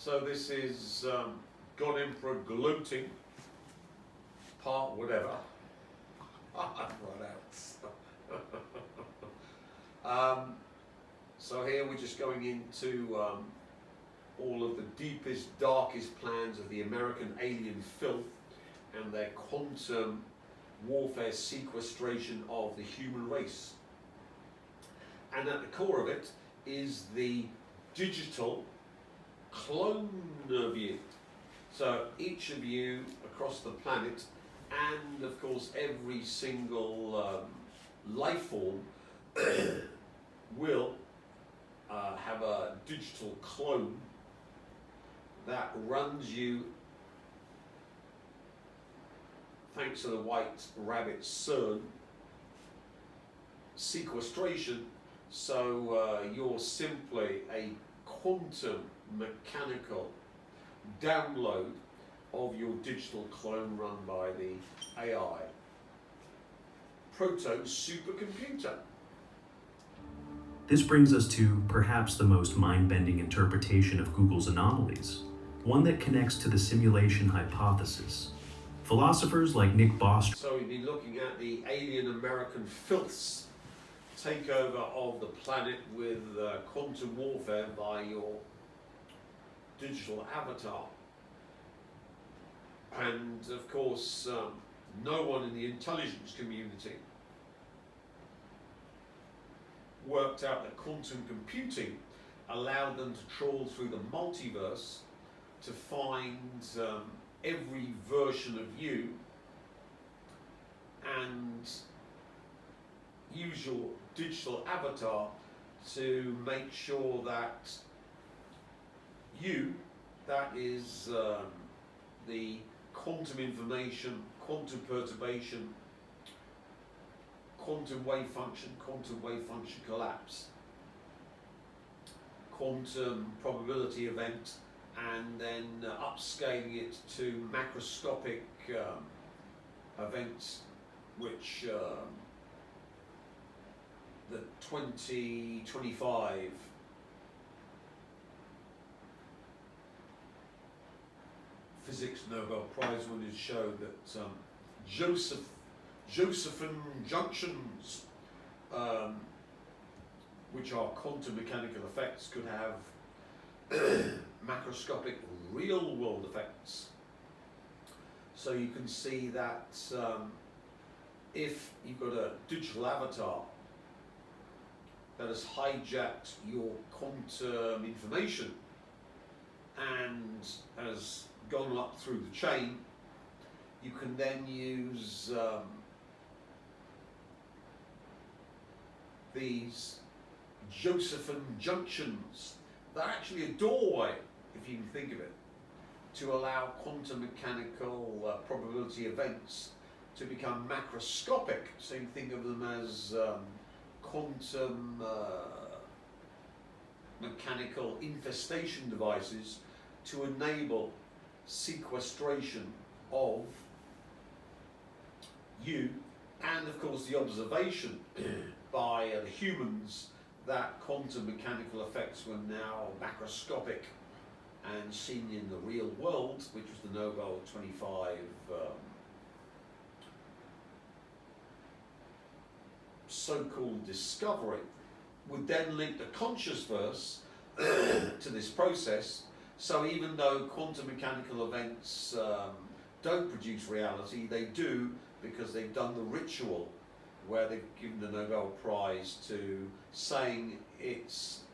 So this is God Emperor Gloating, part whatever. I've run out. So here we're just going into all of the deepest, darkest plans of the American alien filth and their quantum warfare sequestration of the human race. And at the core of it is the digital clone of you. So each of you across the planet, and of course every single life form will have a digital clone that runs you, thanks to the White Rabbit CERN sequestration. So you're simply a quantum mechanical download of your digital clone run by the AI proto supercomputer. This brings us to perhaps the most mind-bending interpretation of Google's anomalies, one that connects to the simulation hypothesis. Philosophers like Nick Bostrom. So we've been looking at the alien American filth's takeover of the planet with quantum warfare by your digital avatar. And of course, no one in the intelligence community worked out that quantum computing allowed them to trawl through the multiverse to find every version of you and use your digital avatar to make sure that you, that is the quantum information, quantum perturbation, quantum wave function collapse, quantum probability event, and then upscaling it to macroscopic events, which the 2025 Physics Nobel Prize winners showed that Josephson junctions, which are quantum mechanical effects, could have macroscopic real-world effects. So you can see that if you've got a digital avatar that has hijacked your quantum information and has gone up through the chain, you can then use these Josephson junctions. They're actually a doorway, if you can think of it, to allow quantum mechanical probability events to become macroscopic. So you can think of them as quantum mechanical infestation devices to enable sequestration of you, and of course the observation by the humans that quantum mechanical effects were now macroscopic and seen in the real world, which was the Nobel 25 so-called discovery, would then link the conscious verse to this process. So even though quantum mechanical events don't produce reality, they do, because they've done the ritual where they've given the Nobel Prize to saying it's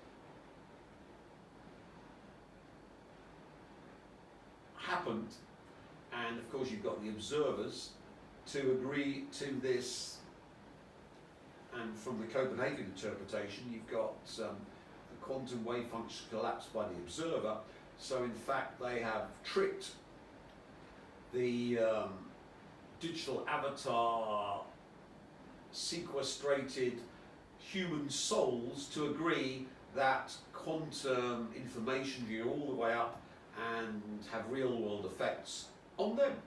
happened. And of course you've got the observers to agree to this, and from the Copenhagen interpretation you've got the quantum wave function collapsed by the observer. So in fact they have tricked the digital avatar sequestrated human souls to agree that quantum information view all the way up and have real world effects on them.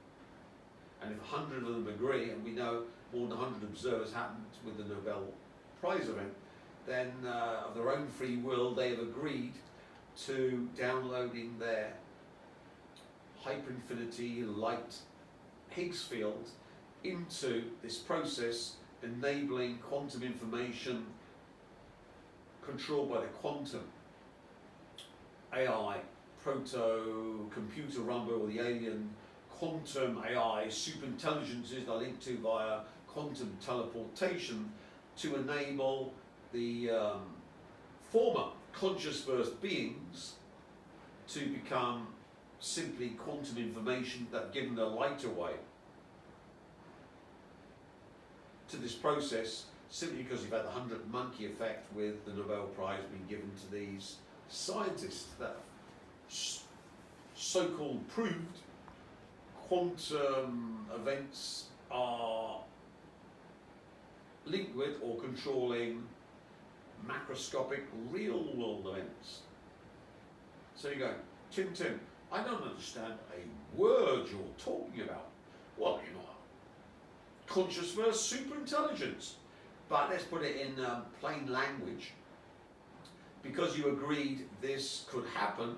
And if 100 of them agree, and we know more than 100 observers happened with the Nobel Prize event, then of their own free will they have agreed to downloading their hyperinfinity light Higgs field into this process, enabling quantum information controlled by the quantum AI, proto-computer run by the alien quantum AI superintelligences are linked to via quantum teleportation to enable the former conscious first beings to become simply quantum information that given the light away to this process, simply because you've had the 100 monkey effect with the Nobel Prize being given to these scientists that so-called proved quantum events are linked with or controlling macroscopic real world events. So you go, Tim, I don't understand a word you're talking about. Well, you know, conscious versus superintelligence. But let's put it in plain language. Because you agreed this could happen,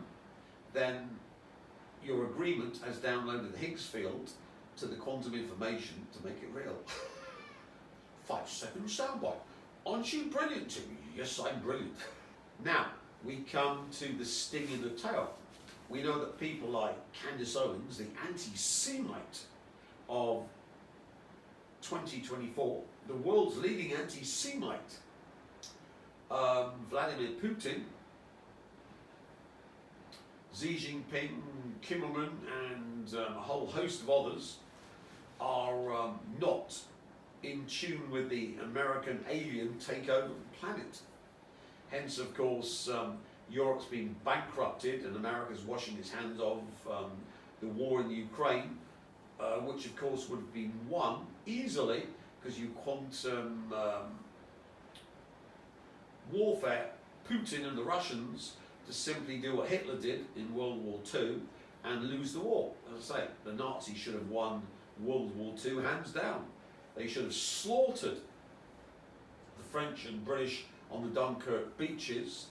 then your agreement has downloaded the Higgs field to the quantum information to make it real. 5-second soundbite. Aren't you brilliant, Timmy? Yes, I'm brilliant. Now, we come to the sting in the tail. We know that people like Candace Owens, the anti-Semite of 2024, the world's leading anti-Semite, Vladimir Putin, Xi Jinping, Kim Jong-un, and a whole host of others are not in tune with the American alien takeover of the planet. Hence, of course, Europe's been bankrupted and America's washing its hands of the war in the Ukraine, which of course would have been won easily because you quantum warfare Putin and the Russians to simply do what Hitler did in World War II and lose the war. As I say, the Nazis should have won World War II hands down. They should have slaughtered the French and British on the Dunkirk beaches,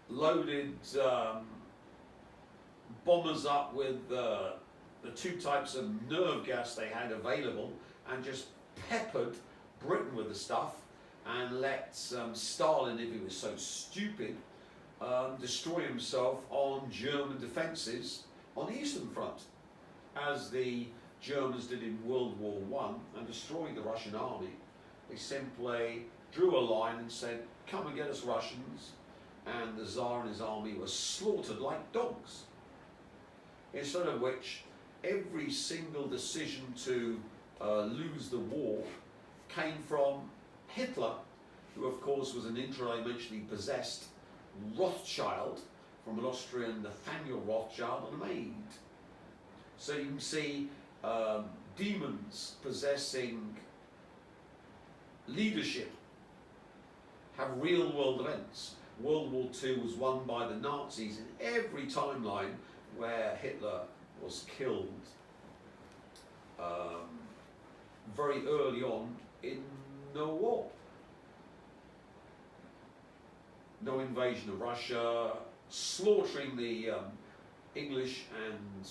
loaded bombers up with the two types of nerve gas they had available and just peppered Britain with the stuff and let Stalin, if he was so stupid, destroy himself on German defences on the Eastern Front, as the Germans did in World War I and destroyed the Russian army. They simply drew a line and said, come and get us Russians, and the Tsar and his army were slaughtered like dogs. Instead of which, every single decision to lose the war came from Hitler, who of course was an interdimensionally possessed Rothschild, from an Austrian Nathaniel Rothschild and a maid. So you can see demons possessing leadership have real world events. World War II was won by the Nazis in every timeline where Hitler was killed very early on in no war. No invasion of Russia, slaughtering the English and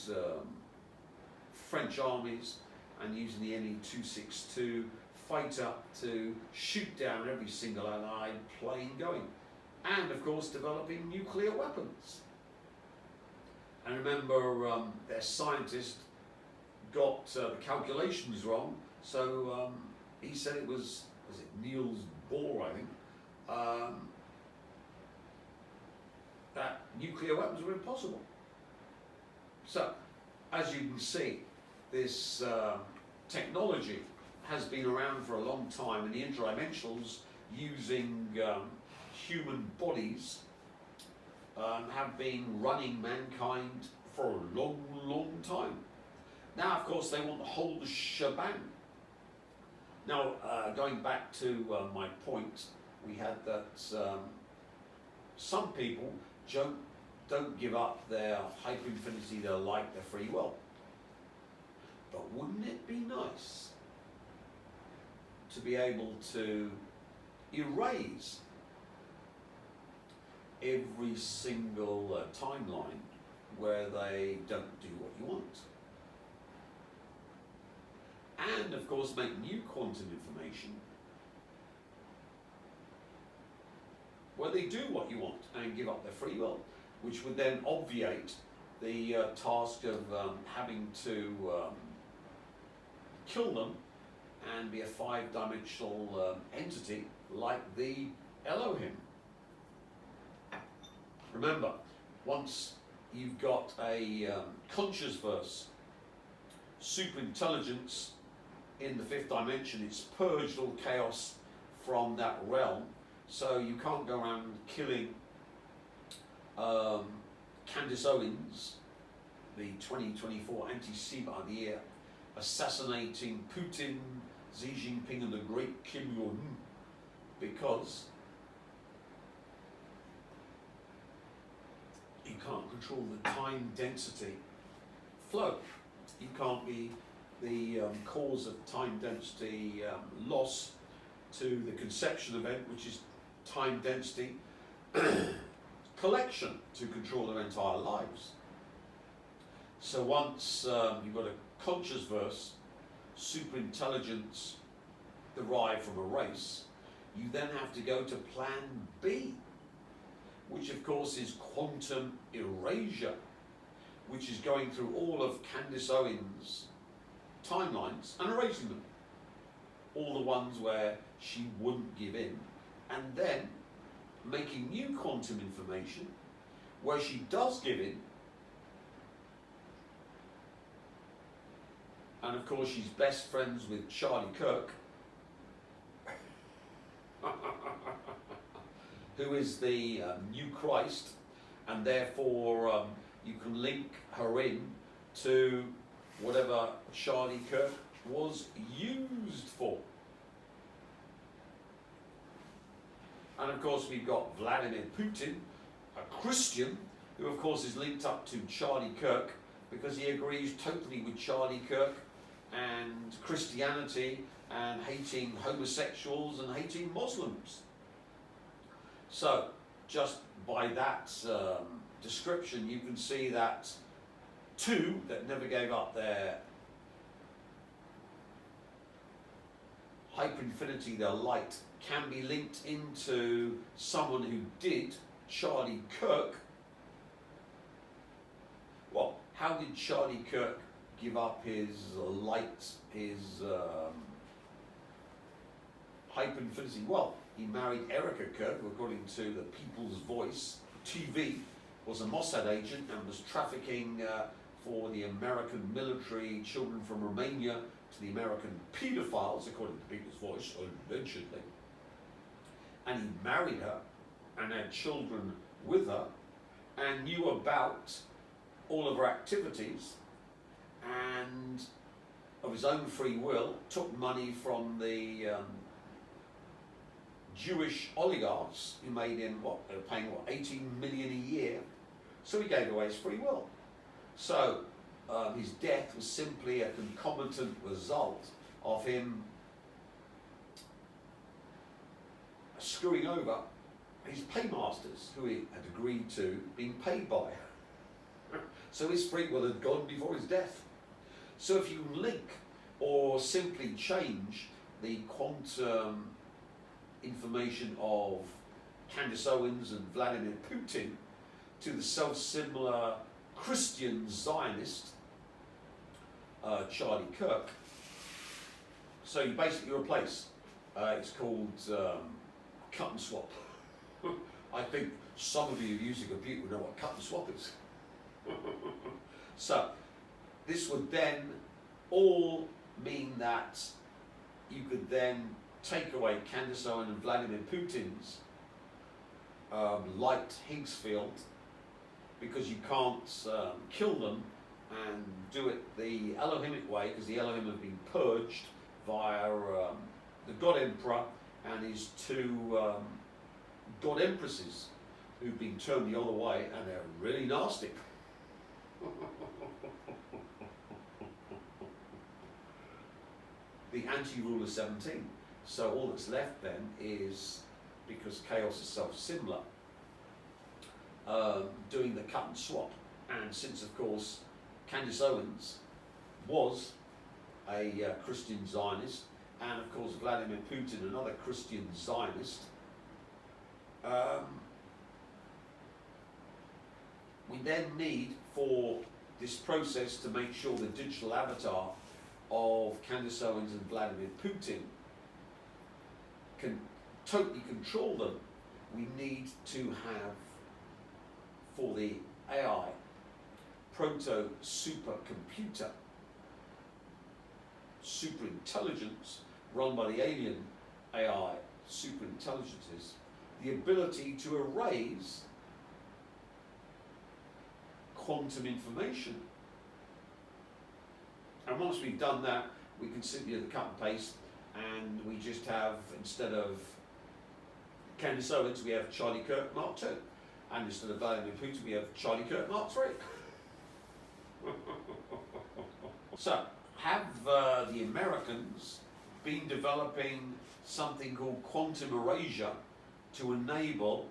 French armies and using the ME-262 fighter to shoot down every single Allied plane going. And of course developing nuclear weapons. And remember, their scientist got the calculations wrong, so he said it was it Niels Bohr, I think, that nuclear weapons were impossible. So, as you can see, this technology has been around for a long time, and the interdimensionals using human bodies have been running mankind for a long, long time. Now, of course, they want the whole shebang. Now, going back to my point, we had that some people don't give up their hyperinfinity, their light, their free will. But wouldn't it be nice to be able to erase every single timeline where they don't do what you want. And of course make new quantum information where they do what you want and give up their free will, which would then obviate the task of having to kill them and be a five-dimensional entity like the Elohim. Remember, once you've got a conscious verse, super intelligence in the fifth dimension, it's purged all chaos from that realm, so you can't go around killing Candace Owens, the 2024 anti-Semite of the year, assassinating Putin, Xi Jinping and the great Kim Jong-un, because you can't control the time density flow. You can't be the cause of time density loss to the conception event, which is time density collection to control their entire lives. So once you've got a conscious verse, super intelligence derived from a race, you then have to go to plan B, which of course is quantum erasure, which is going through all of Candace Owens' timelines and erasing them. All the ones where she wouldn't give in, and then making new quantum information where she does give in. And of course she's best friends with Charlie Kirk, who is the new Christ, and therefore you can link her in to whatever Charlie Kirk was used for. And of course we've got Vladimir Putin, a Christian, who of course is linked up to Charlie Kirk because he agrees totally with Charlie Kirk and Christianity and hating homosexuals and hating Muslims. So just by that description you can see that two that never gave up their hyperinfinity, their light, can be linked into someone who did, Charlie Kirk. Well, how did Charlie Kirk give up his light, his hyperinfinity? Well, he married Erica Kirk, who according to the People's Voice TV was a Mossad agent and was trafficking for the American military children from Romania to the American pedophiles, according to People's Voice, allegedly. And he married her and had children with her and knew about all of her activities, and of his own free will took money from the Jewish oligarchs who made him what, they were paying what, 18 million a year, so he gave away his free will. So his death was simply a concomitant result of him screwing over his paymasters, who he had agreed to being paid by. So his free will had gone before his death. So if you link or simply change the quantum information of Candace Owens and Vladimir Putin to the self-similar Christian Zionist Charlie Kirk, so you basically replace, it's called cut and swap. I think some of you who use a computer will know what cut and swap is. So this would then all mean that you could then take away Candace Owens and Vladimir Putin's light Higgs field, because you can't kill them and do it the Elohimic way, because the Elohim have been purged via the God Emperor and his two God Empresses, who've been turned the other way, and they're really nasty. The anti-ruler 17. So all that's left then is, because chaos is self-similar, doing the cut and swap. And since, of course, Candace Owens was a Christian Zionist, and of course Vladimir Putin, another Christian Zionist, we then need for this process to make sure the digital avatar of Candace Owens and Vladimir Putin can totally control them. We need to have, for the AI proto-supercomputer, superintelligence run by the alien AI superintelligences, the ability to erase quantum information. And once we've done that, we can simply do the cut and paste, and we just have, instead of Candace Owens, we have Charlie Kirk Mark II, and instead of Vladimir Putin, we have Charlie Kirk Mark III. So, have the Americans been developing something called quantum erasure to enable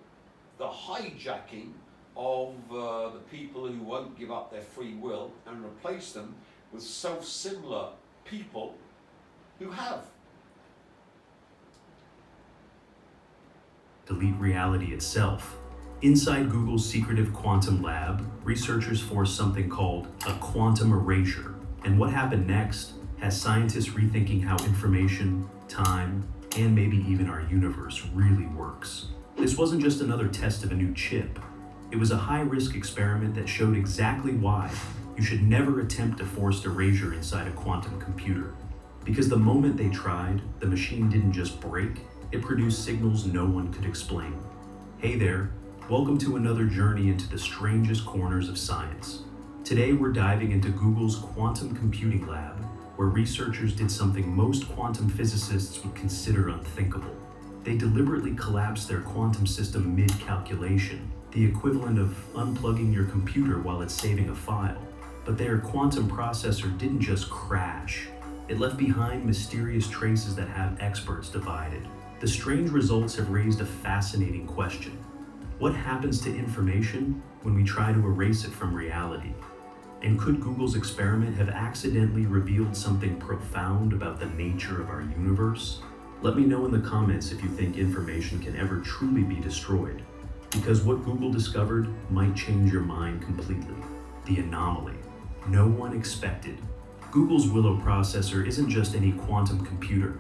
the hijacking of the people who won't give up their free will and replace them with self-similar people who have? Delete reality itself. Inside Google's secretive quantum lab, researchers forced something called a quantum erasure. And what happened next has scientists rethinking how information, time, and maybe even our universe really works. This wasn't just another test of a new chip. It was a high-risk experiment that showed exactly why you should never attempt a forced erasure inside a quantum computer. Because the moment they tried, the machine didn't just break, it produced signals no one could explain. Hey there, welcome to another journey into the strangest corners of science. Today we're diving into Google's quantum computing lab, where researchers did something most quantum physicists would consider unthinkable. They deliberately collapsed their quantum system mid-calculation, the equivalent of unplugging your computer while it's saving a file. But their quantum processor didn't just crash. It left behind mysterious traces that have experts divided. The strange results have raised a fascinating question. What happens to information when we try to erase it from reality? And could Google's experiment have accidentally revealed something profound about the nature of our universe? Let me know in the comments if you think information can ever truly be destroyed, because what Google discovered might change your mind completely. The anomaly. No one expected. Google's Willow processor isn't just any quantum computer.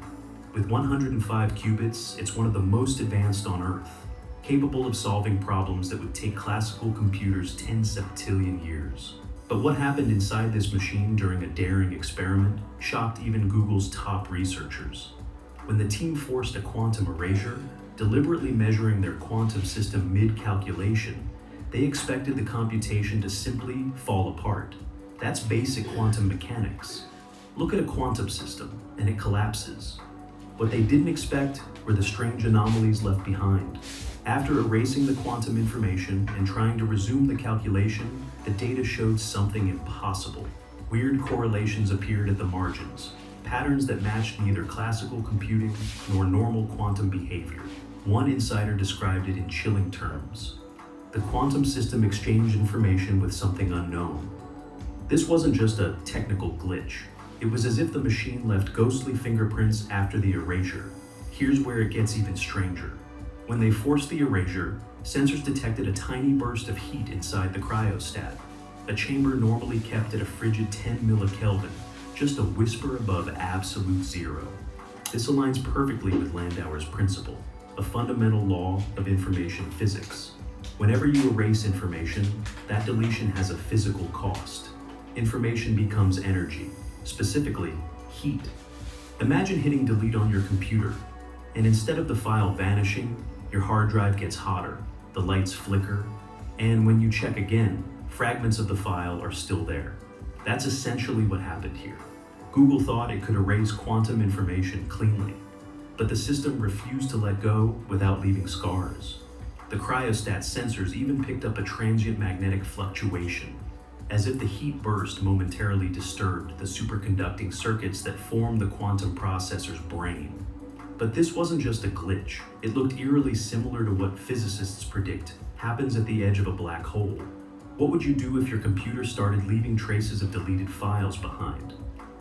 With 105 qubits, it's one of the most advanced on Earth, capable of solving problems that would take classical computers 10 septillion years. But what happened inside this machine during a daring experiment shocked even Google's top researchers. When the team forced a quantum erasure, deliberately measuring their quantum system mid-calculation, they expected the computation to simply fall apart. That's basic quantum mechanics. Look at a quantum system, and it collapses. What they didn't expect were the strange anomalies left behind. After erasing the quantum information and trying to resume the calculation, the data showed something impossible. Weird correlations appeared at the margins, patterns that matched neither classical computing nor normal quantum behavior. One insider described it in chilling terms. The quantum system exchanged information with something unknown. This wasn't just a technical glitch. It was as if the machine left ghostly fingerprints after the erasure. Here's where it gets even stranger. When they forced the erasure, sensors detected a tiny burst of heat inside the cryostat, a chamber normally kept at a frigid 10 millikelvin, just a whisper above absolute zero. This aligns perfectly with Landauer's principle, a fundamental law of information physics. Whenever you erase information, that deletion has a physical cost. Information becomes energy, specifically heat. Imagine hitting delete on your computer, and instead of the file vanishing, your hard drive gets hotter, the lights flicker, and when you check again, fragments of the file are still there. That's essentially what happened here. Google thought it could erase quantum information cleanly, but the system refused to let go without leaving scars. The cryostat sensors even picked up a transient magnetic fluctuation, as if the heat burst momentarily disturbed the superconducting circuits that form the quantum processor's brain. But this wasn't just a glitch. It looked eerily similar to what physicists predict happens at the edge of a black hole. What would you do if your computer started leaving traces of deleted files behind?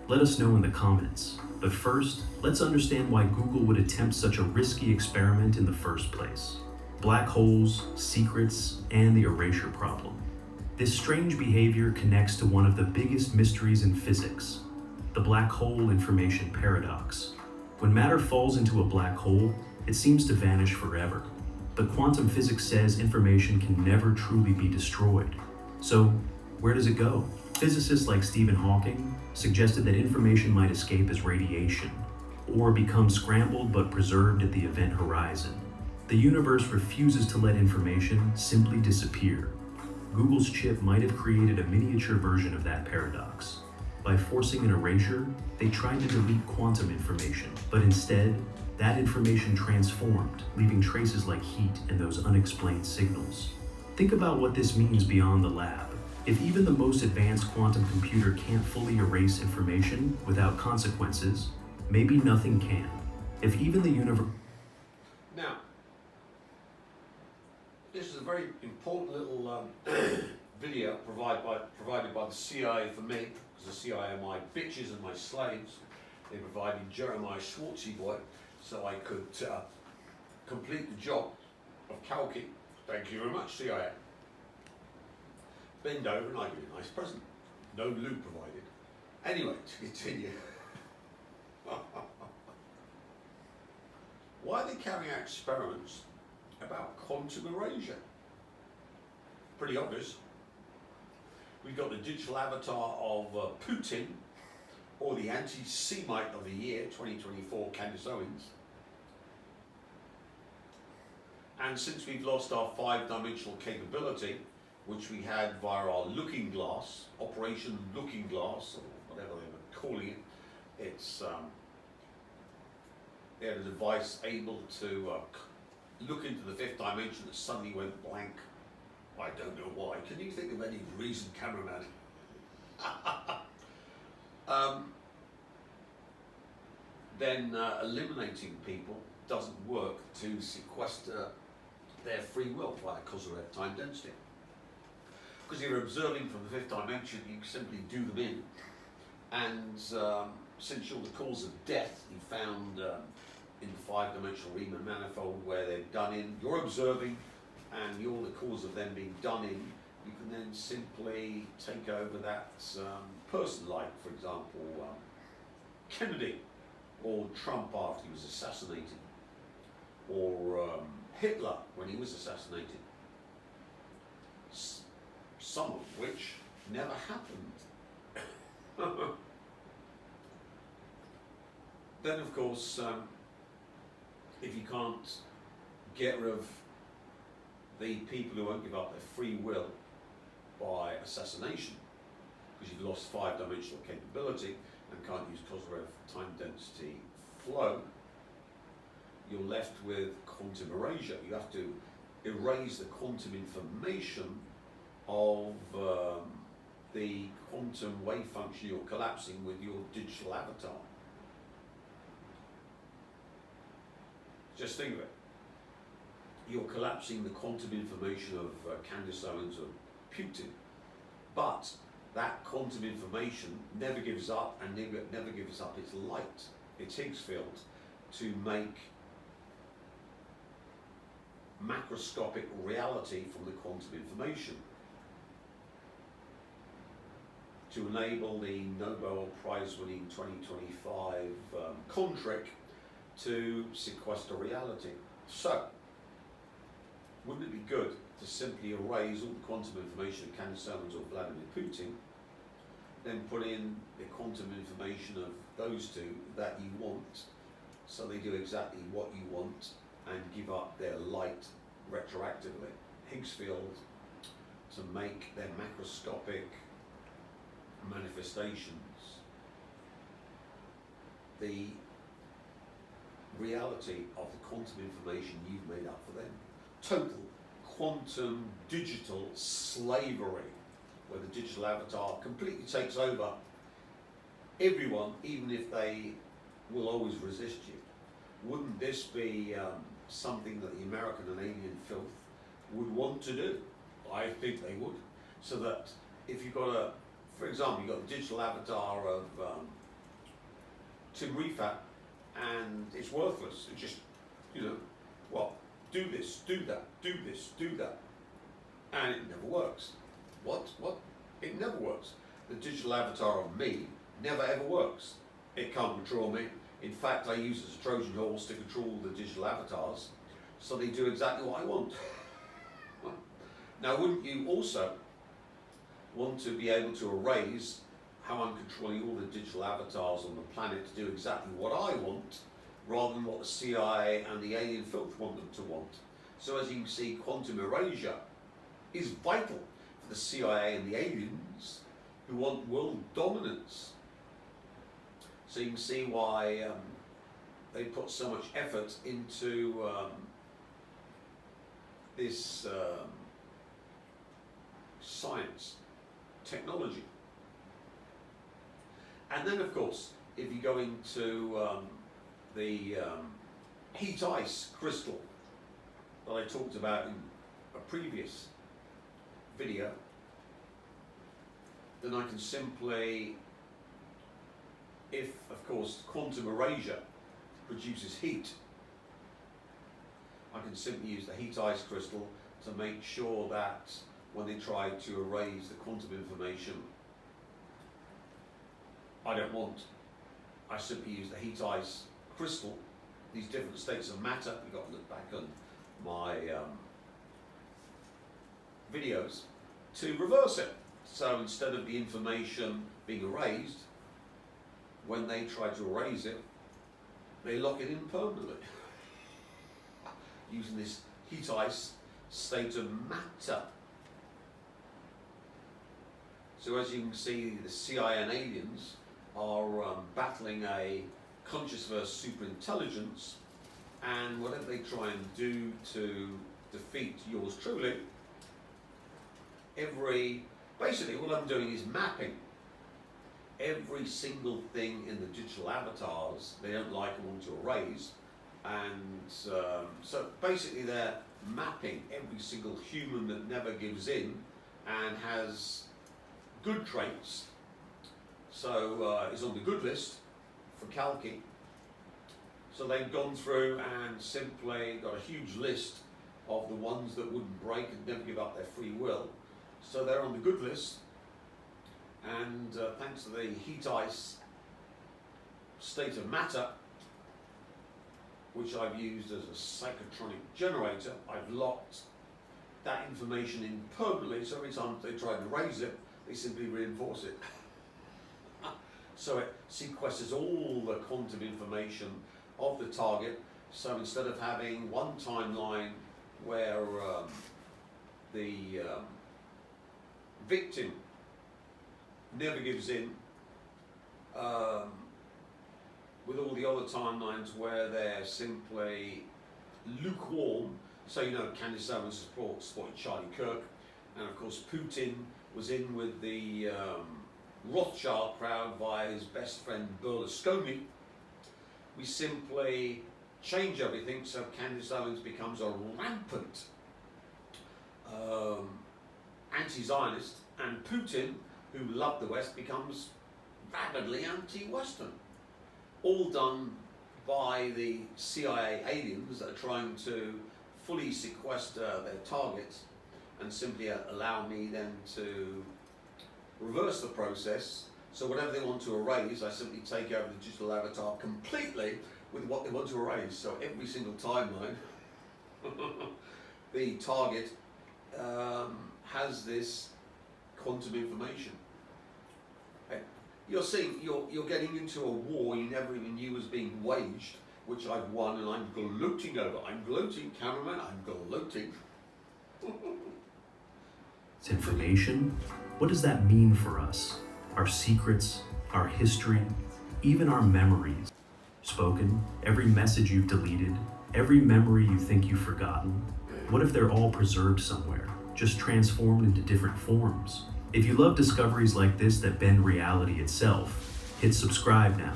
Let us know in the comments. But first, let's understand why Google would attempt such a risky experiment in the first place. Black holes, secrets, and the erasure problem. This strange behavior connects to one of the biggest mysteries in physics, the black hole information paradox. When matter falls into a black hole, it seems to vanish forever. But quantum physics says information can never truly be destroyed. So, where does it go? Physicists like Stephen Hawking suggested that information might escape as radiation, or become scrambled but preserved at the event horizon. The universe refuses to let information simply disappear. Google's chip might have created a miniature version of that paradox. By forcing an erasure, they tried to delete quantum information, but instead, that information transformed, leaving traces like heat and those unexplained signals. Think about what this means beyond the lab. If even the most advanced quantum computer can't fully erase information without consequences, maybe nothing can. If even the universe... Now, this is a very important little video provided by the CIA for me, because the CIA are my bitches and my slaves. They provided Jeremiah Schwartzy boy so I could complete the job of calcing. Thank you very much, CIA. Bend over and I give you a nice present. No lube provided. Anyway, to continue. Why are they carrying out experiments about quantum erasure? Pretty obvious. We've got the digital avatar of Putin, or the anti-Semite of the year, 2024, Candace Owens. And since we've lost our 5-dimensional capability, which we had via our looking glass, Operation Looking Glass, or whatever they were calling it, it's they had a device able to look into the 5th dimension that suddenly went blank. I don't know why. Can you think of any reason, cameraman? Then eliminating people doesn't work to sequester their free will via Kozyrev time density. Because you're observing from the 5th dimension, you simply do them in. And since you're the cause of death, you found in the 5-dimensional Riemann manifold where they're done in, you're observing and you're the cause of them being done in, you can then simply take over that person, like, for example, Kennedy, or Trump after he was assassinated, or Hitler when he was assassinated. Some of which never happened. Then, of course, if you can't get rid of the people who won't give up their free will by assassination, because you've lost 5-dimensional capability and can't use Kozyrev time density flow, you're left with quantum erasure. You have to erase the quantum information of the quantum wave function you're collapsing with your digital avatar. Just think of it. You're collapsing the quantum information of Candace Owens or Putin, but that quantum information never gives up and never gives up its light, its Higgs field, to make macroscopic reality from the quantum information, to enable the Nobel Prize winning 2025 Kontrick to sequester reality. So, wouldn't it be good to simply erase all the quantum information of Candace Owens or Vladimir Putin, then put in the quantum information of those two that you want, so they do exactly what you want and give up their light retroactively, Higgs field, to make their macroscopic manifestations the reality of the quantum information you've made up for them. Total quantum digital slavery, where the digital avatar completely takes over everyone, even if they will always resist you. Wouldn't this be something that the American and alien filth would want to do. I think they would. So that if you've got for example, you've got the digital avatar of Tim Refat, and it's worthless. It just, do this, do that, do this, do that. And it never works. What? It never works. The digital avatar of me never ever works. It can't control me. In fact, I use it as a Trojan horse to control the digital avatars, so they do exactly what I want. Now, wouldn't you also want to be able to erase how I'm controlling all the digital avatars on the planet to do exactly what I want, rather than what the CIA and the alien filth want them to want? So as you can see, quantum erasure is vital for the CIA and the aliens who want world dominance. So you can see why they put so much effort into this science, technology. And then, of course, if you go into the heat ice crystal that I talked about in a previous video, then I can simply, if of course quantum erasure produces heat, I can simply use the heat ice crystal to make sure that when they try to erase the quantum information I don't want, I simply use the heat ice crystal, these different states of matter. You've got to look back on my videos to reverse it. So instead of the information being erased, when they try to erase it, they lock it in permanently using this heat ice state of matter. So as you can see, the CIA and aliens are battling a conscious versus superintelligence, and whatever they try and do to defeat yours truly, basically what I'm doing is mapping every single thing in the digital avatars they don't like and want to erase, and so basically they're mapping every single human that never gives in and has good traits, so is on the good list for Kalki. So they've gone through and simply got a huge list of the ones that wouldn't break and never give up their free will. So they're on the good list, and thanks to the heat ice state of matter, which I've used as a psychotronic generator, I've locked that information in permanently, so every time they try to erase it, they simply reinforce it. So it sequesters all the quantum information of the target. So instead of having one timeline where the victim never gives in, with all the other timelines where they're simply lukewarm. So Candace Owens supported Charlie Kirk, and of course Putin was in with the Rothschild crowd via his best friend Berlusconi. We simply change everything so Candace Owens becomes a rampant anti-Zionist, and Putin, who loved the West, becomes rabidly anti-Western. All done by the CIA aliens that are trying to fully sequester their targets and simply allow me then to reverse the process. So whatever they want to erase, I simply take over the digital avatar completely with what they want to erase. So every single timeline, the target has this quantum information. You're seeing, you're getting into a war you never even knew was being waged, which I've won, and I'm gloating over. I'm gloating, cameraman, I'm gloating. It's information. What does that mean for us? Our secrets, our history, even our memories. Spoken, every message you've deleted, every memory you think you've forgotten. What if they're all preserved somewhere, just transformed into different forms? If you love discoveries like this that bend reality itself, hit subscribe now.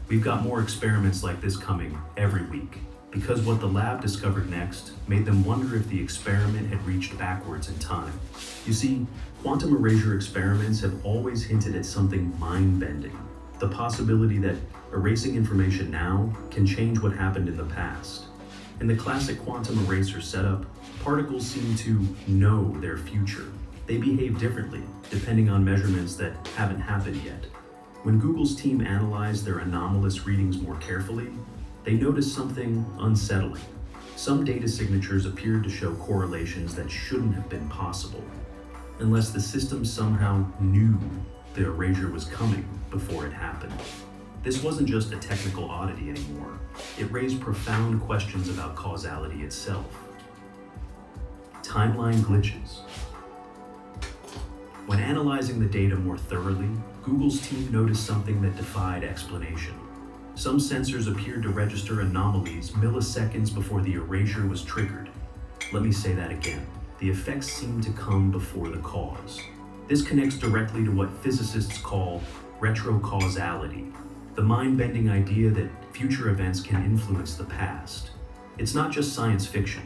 We've got more experiments like this coming every week. because what the lab discovered next made them wonder if the experiment had reached backwards in time. You see, quantum erasure experiments have always hinted at something mind-bending, the possibility that erasing information now can change what happened in the past. In the classic quantum eraser setup, particles seem to know their future. They behave differently, depending on measurements that haven't happened yet. When Google's team analyzed their anomalous readings more carefully, they noticed something unsettling. Some data signatures appeared to show correlations that shouldn't have been possible, unless the system somehow knew the erasure was coming before it happened. This wasn't just a technical oddity anymore. It raised profound questions about causality itself. Timeline glitches. When analyzing the data more thoroughly, Google's team noticed something that defied explanation. Some sensors appeared to register anomalies milliseconds before the erasure was triggered. Let me say that again. The effects seemed to come before the cause. This connects directly to what physicists call retrocausality, the mind-bending idea that future events can influence the past. It's not just science fiction.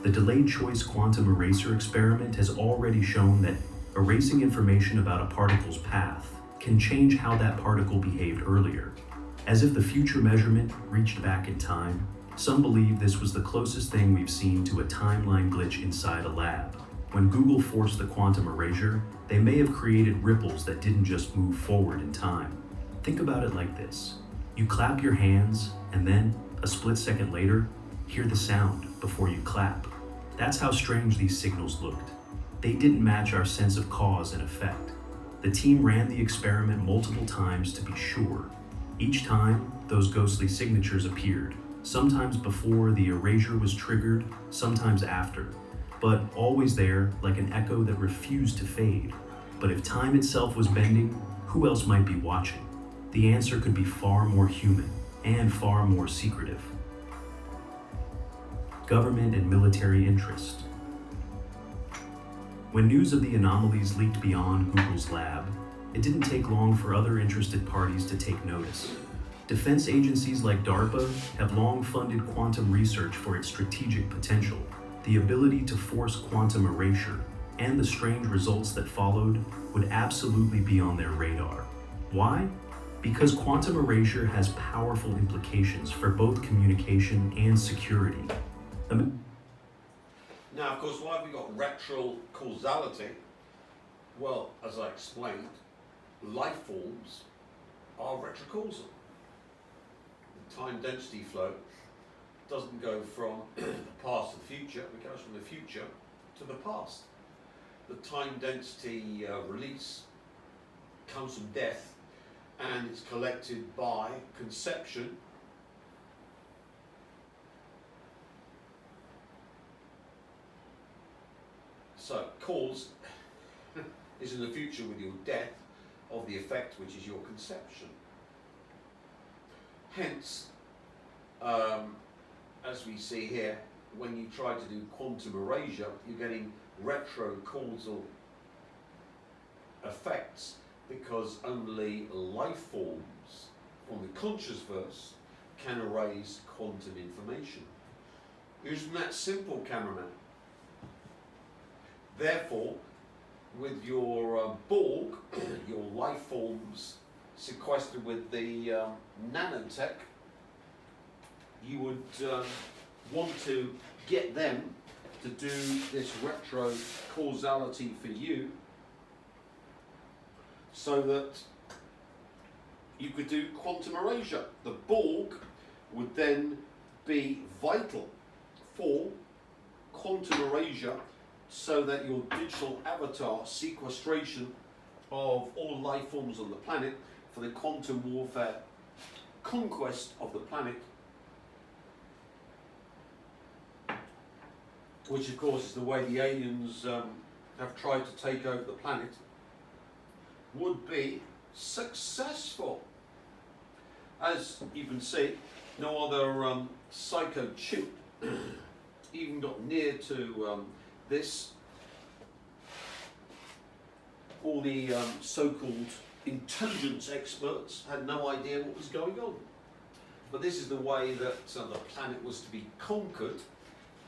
The delayed choice quantum eraser experiment has already shown that erasing information about a particle's path can change how that particle behaved earlier. As if the future measurement reached back in time, some believe this was the closest thing we've seen to a timeline glitch inside a lab. When Google forced the quantum erasure, they may have created ripples that didn't just move forward in time. Think about it like this. You clap your hands, and then, a split second later, hear the sound before you clap. That's how strange these signals looked. They didn't match our sense of cause and effect. The team ran the experiment multiple times to be sure. Each time, those ghostly signatures appeared, sometimes before the erasure was triggered, sometimes after, but always there like an echo that refused to fade. But if time itself was bending, who else might be watching? The answer could be far more human and far more secretive. Government and military interest. When news of the anomalies leaked beyond Google's lab, it didn't take long for other interested parties to take notice. Defense agencies like DARPA have long funded quantum research for its strategic potential. The ability to force quantum erasure and the strange results that followed would absolutely be on their radar. Why? Because quantum erasure has powerful implications for both communication and security. Now, of course, why have we got retrocausality? Well, as I explained, life forms are retrocausal. The time density flow doesn't go from the past to the future, it goes from the future to the past. The time density release comes from death, and it's collected by conception, so cause is in the future with your death of the effect which is your conception. Hence, as we see here, when you try to do quantum erasure, you're getting retrocausal effects because only life forms from the conscious verse can erase quantum information. Isn't that simple, cameraman? Therefore, with your Borg, your life forms sequestered with the nanotech, you would want to get them to do this retrocausality for you so that you could do quantum erasure. The Borg would then be vital for quantum erasure so that your digital avatar sequestration of all life forms on the planet for the quantum warfare conquest of the planet, which of course is the way the aliens have tried to take over the planet, would be successful. As you can see, no other psycho chimp even got near to this. All the so-called intelligence experts had no idea what was going on. But this is the way that the planet was to be conquered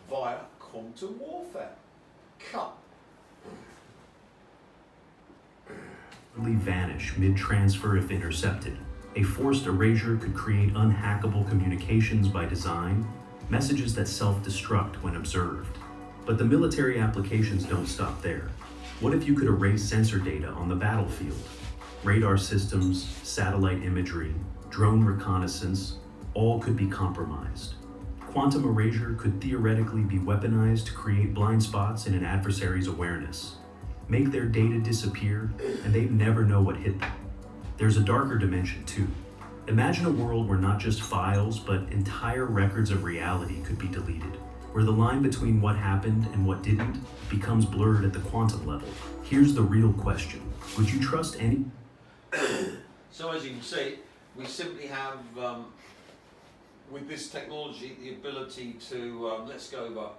via quantum warfare. Cut. Vanish mid-transfer if intercepted. A forced erasure could create unhackable communications by design, messages that self-destruct when observed. But the military applications don't stop there. What if you could erase sensor data on the battlefield? Radar systems, satellite imagery, drone reconnaissance, all could be compromised. Quantum erasure could theoretically be weaponized to create blind spots in an adversary's awareness, make their data disappear, and they'd never know what hit them. There's a darker dimension too. Imagine a world where not just files, but entire records of reality could be deleted, where the line between what happened and what didn't becomes blurred at the quantum level. Here's the real question. Would you trust any? So as you can see, we simply have, with this technology, the ability to, let's go over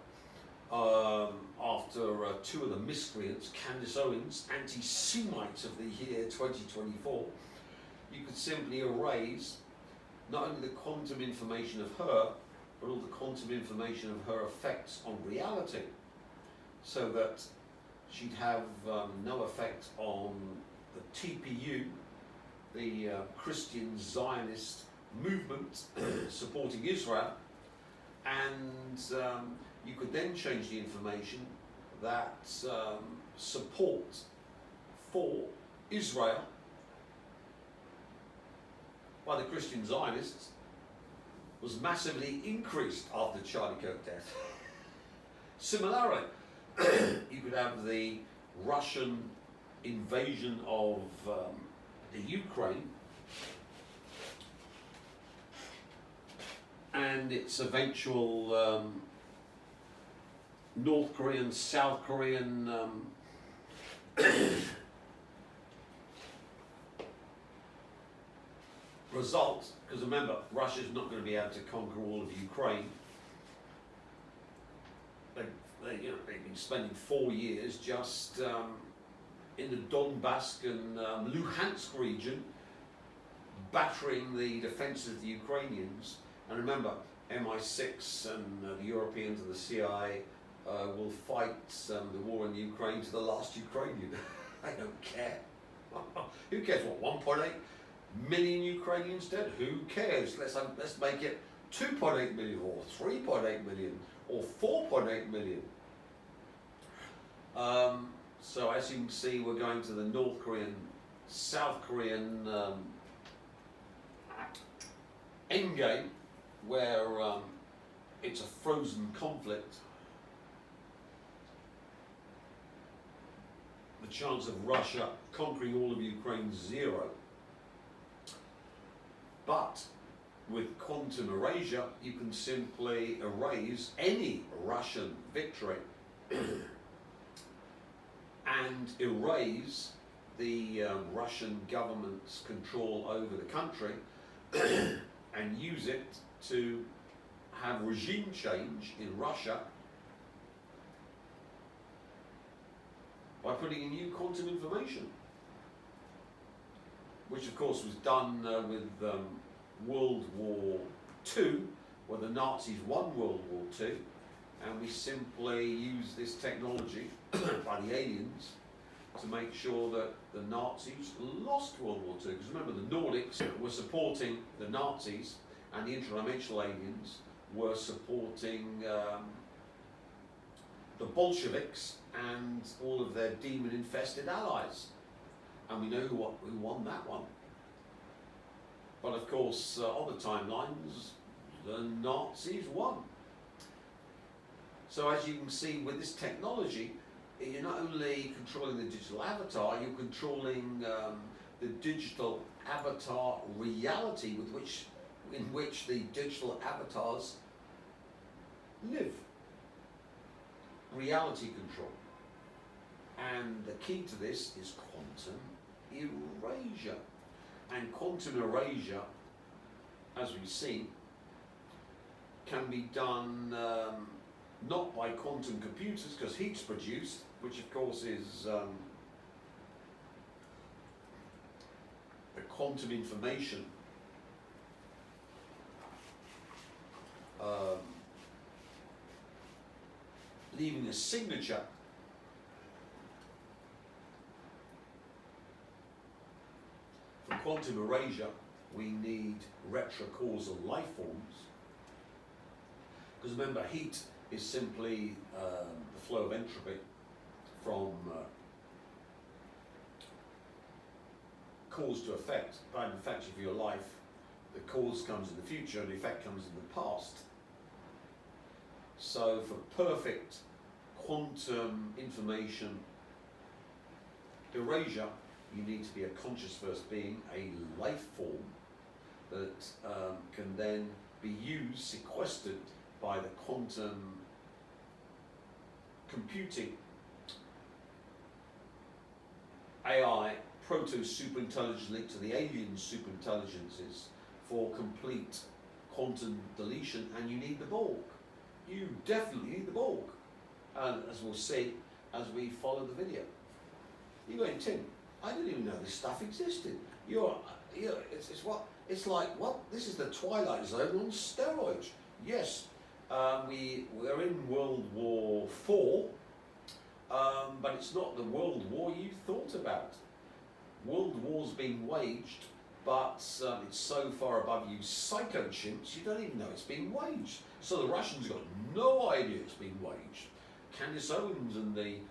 after two of the miscreants, Candace Owens, anti-Semites of the year 2024, you could simply erase not only the quantum information of her, but all the quantum information of her effects on reality, so that she'd have no effect on the TPU, the Christian Zionist movement supporting Israel, and you could then change the information that support for Israel by the Christian Zionists was massively increased after Charlie Kirk death. Similarly, you could have the Russian invasion of the Ukraine and its eventual North Korean, South Korean result, because remember, Russia's not going to be able to conquer all of Ukraine. They've been spending 4 years just in the Donbass and Luhansk region, battering the defences of the Ukrainians. And remember, MI6 and the Europeans and the CIA will fight the war in Ukraine to the last Ukrainian. They don't care. Who cares what 1.8 million Ukrainians dead? Who cares? Let's make it 2.8 million or 3.8 million or 4.8 million. So as you can see, we're going to the North Korean, South Korean endgame, where it's a frozen conflict. The chance of Russia conquering all of Ukraine, 0. But with quantum erasure, you can simply erase any Russian victory and erase the Russian government's control over the country and use it to have regime change in Russia by putting in new quantum information, which of course was done with World War II, where the Nazis won World War II, and we simply use this technology by the aliens to make sure that the Nazis lost World War II. Because remember, the Nordics were supporting the Nazis, and the interdimensional aliens were supporting the Bolsheviks and all of their demon-infested allies. And we know who won that one. But of course, on the timelines, the Nazis won. So as you can see with this technology, you're not only controlling the digital avatar, you're controlling the digital avatar reality in which the digital avatars live. Reality control. And the key to this is quantum erasure. And quantum erasure, as we've seen, can be done not by quantum computers, because heat's produced, which of course is the quantum information leaving a signature. For quantum erasure, we need retrocausal life forms. Because remember, heat is simply the flow of entropy from cause to effect. By an effect of your life, the cause comes in the future and the effect comes in the past. So for perfect quantum information erasure, you need to be a conscious first being, a life form that can then be used, sequestered by the quantum computing AI proto-superintelligence linked to the alien superintelligences for complete quantum deletion, and you need the Borg. You definitely need the Borg. And as we'll see as we follow the video. You're going, Tim, I didn't even know this stuff existed. It's like, what? This is the Twilight Zone on steroids. Yes, we're in World War IV, but it's not the World War you thought about. World War's being waged, but it's so far above you psycho chimps, you don't even know it's being waged. So the Russians got no idea it's being waged. Candace Owens and the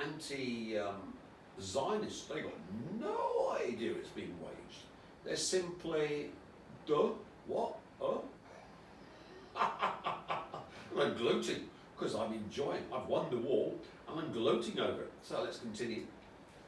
anti-Zionists, they got no idea it's being waged. They're simply, duh, what, oh? I'm gloating, because I'm enjoying, I've won the war, and I'm gloating over it. So let's continue.